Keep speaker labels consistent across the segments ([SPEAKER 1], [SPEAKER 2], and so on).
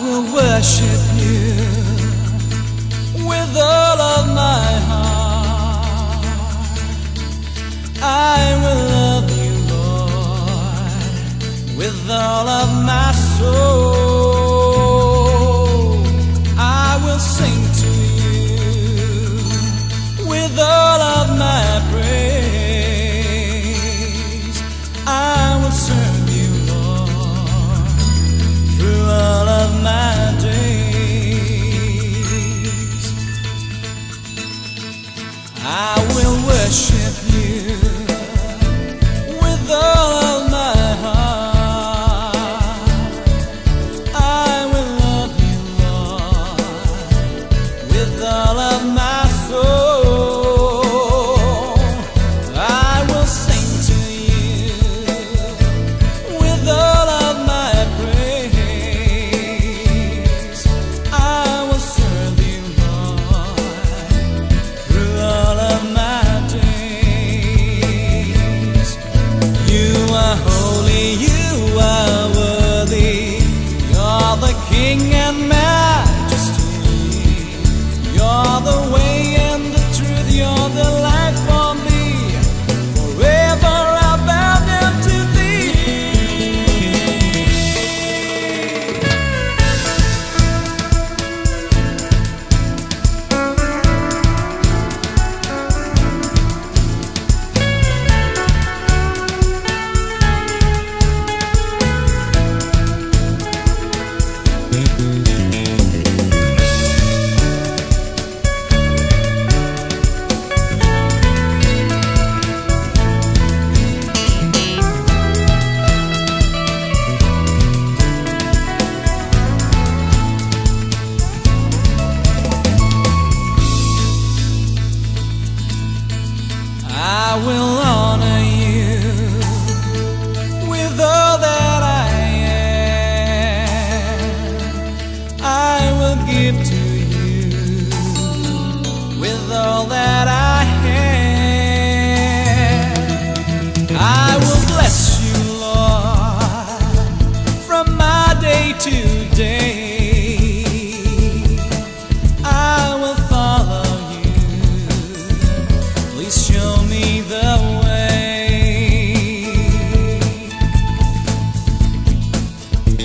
[SPEAKER 1] will worship you with all of my heart. I will love you, Lord, with all of my soul. I will sing to you with all of my praise. I will serve you, Lord, through all of my days. I will worship you with all of my heart. I will love you, Lord, with all of my soul. I will sing to you with all of my praise. I will serve you, Lord, through all of my days. You are holy, you are worthy. You're the King and Majesty. You're the way and the truth. You're the life for me. Forever I'll bow down to thee. I will honor you with all that I am. I will give to you with all that I have. I will bless you, Lord, from my day to day. I will follow you. Please show me the way.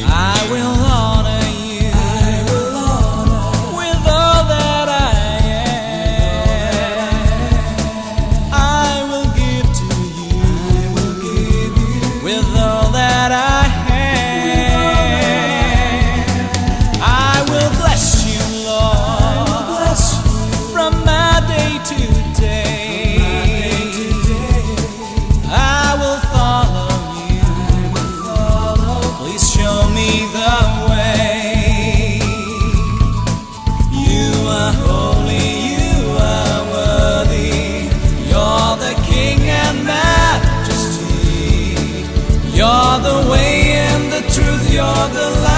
[SPEAKER 1] I will honor you with all that I am. I will give to you with all that I have. I will bless you, Lord, from my day to day. I will follow you. Please show me the way. You are holy, you are worthy. You're the King and Majesty. You're the way and the truth. You're the light.